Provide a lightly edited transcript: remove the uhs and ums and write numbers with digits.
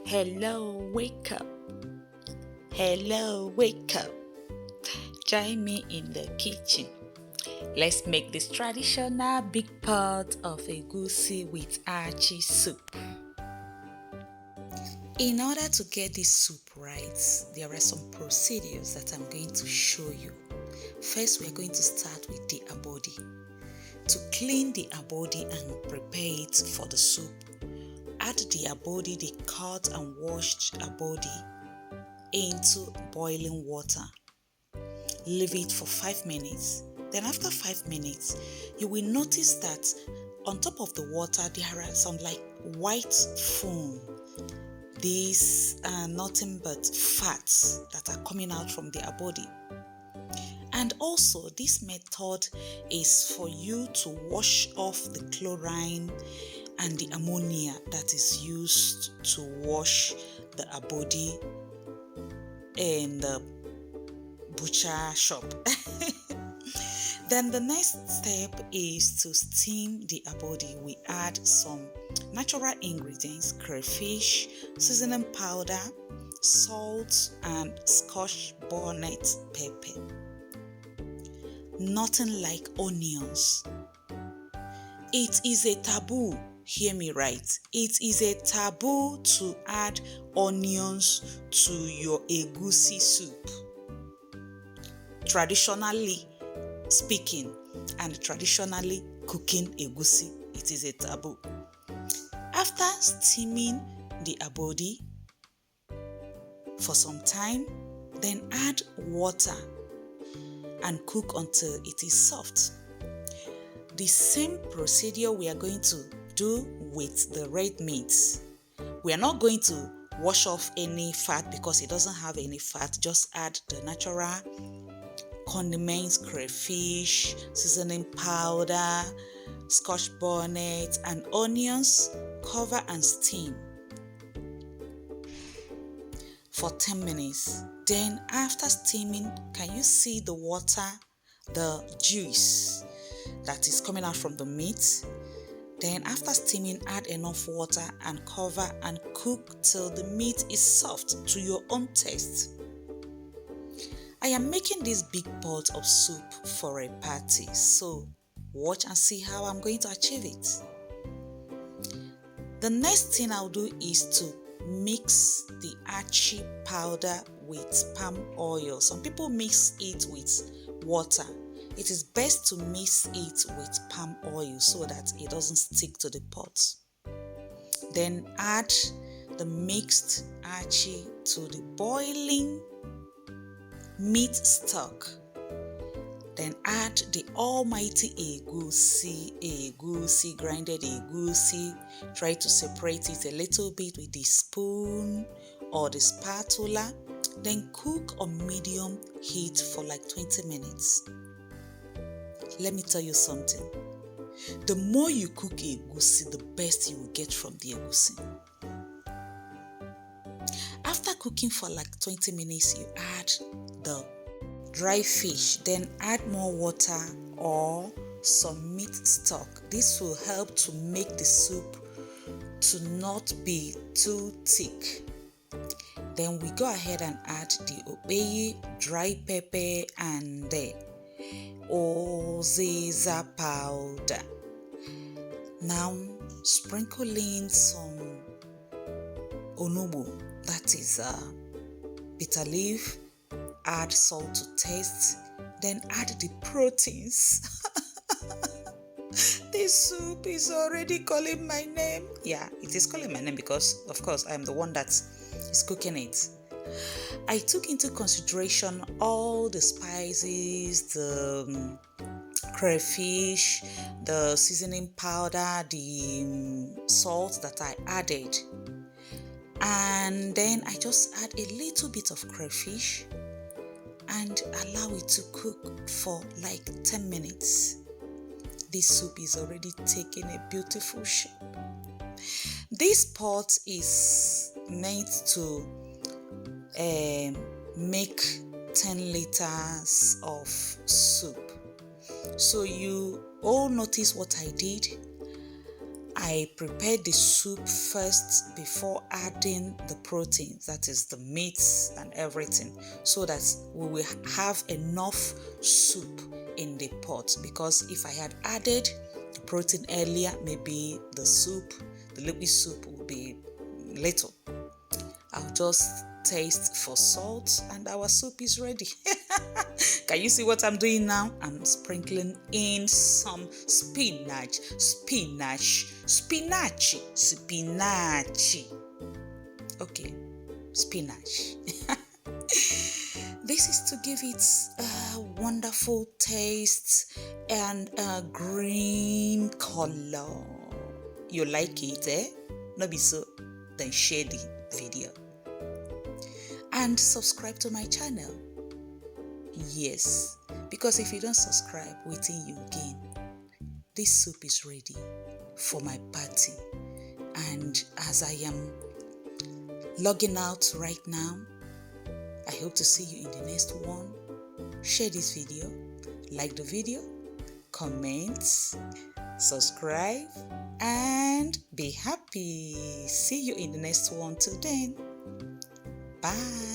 Hello, wake up. Hello, wake up. Join me in the kitchen. Let's make this traditional big pot of egusi with Achi soup. In order to get this soup right, there are some procedures that I'm going to show you. First, we're going to start with the abodi. To clean the abodi and prepare it for the soup, add the abodi, the cut and washed abodi, into boiling water. Leave it for 5 minutes. Then after 5 minutes, you will notice that on top of the water there are some like white foam. These are nothing but fats that are coming out from the abodi. And also, this method is for you to wash off the chlorine and the ammonia that is used to wash the abodi in the butcher shop. Then the next step is to steam the abodi. We add some natural ingredients: crayfish, seasoning powder, salt, and Scotch bonnet pepper. Nothing like onions. It is a taboo, hear me right, it is a taboo to add onions to your egusi soup. Traditionally speaking and traditionally cooking egusi, it is a taboo. After steaming the abodi for some time, then add water and cook until it is soft. The same procedure we are going to do with the red meat. We are not going to wash off any fat because it doesn't have any fat. Just add the natural condiments, crayfish, seasoning powder, Scotch bonnet, and onions. Cover and steam for 10 minutes. Then after steaming, can you see the water, the juice that is coming out from the meat? Then after steaming, add enough water and cover and cook till the meat is soft to your own taste. I am making this big pot of soup for a party, so watch and see how I'm going to achieve it. The next thing I'll do is to mix the Achi powder with palm oil. Some people mix it with water. It is best to mix it with palm oil so that it doesn't stick to the pot. Then add the mixed Achi to the boiling meat stock. Then add the almighty egusi, grinded egusi. Try to separate it a little bit with the spoon or the spatula. Then cook on medium heat for like 20 minutes. Let me tell you something. The more you cook egusi, the best you will get from the egusi. After cooking for like 20 minutes, you add the dry fish, then add more water or some meat stock. This will help to make the soup to not be too thick. Then we go ahead and add the OKPEI, dry pepper, and the Oziza powder. Now sprinkle in some ONUGBU, that is bitter leaf. Add salt to taste, then add the proteins. This soup is already calling my name. Yeah, it is calling my name because, of course, I am the one that is cooking it. I took into consideration all the spices, the crayfish, the seasoning powder, the salt that I added. And then I just add a little bit of crayfish and allow it to cook for like 10 minutes. This soup is already taking a beautiful shape. This pot is meant to make 10 liters of soup. So you all notice what I did. I prepared the soup first before adding the proteins, that is the meats and everything, so that we will have enough soup in the pot. Because if I had added the protein earlier, maybe the soup, the liquid soup, would be little. I'll just taste for salt and our soup is ready. Can you see what I'm doing now? I'm sprinkling in some spinach. Okay, spinach. This is to give it a wonderful taste and a green color. You like it, eh? No be so? Then share the video. And subscribe to my channel. Yes, because if you don't subscribe, waiting you gain. This soup is ready for my party. And as I am logging out right now, I hope to see you in the next one. Share this video, like the video, comment, subscribe, and be happy. See you in the next one. Till then, bye.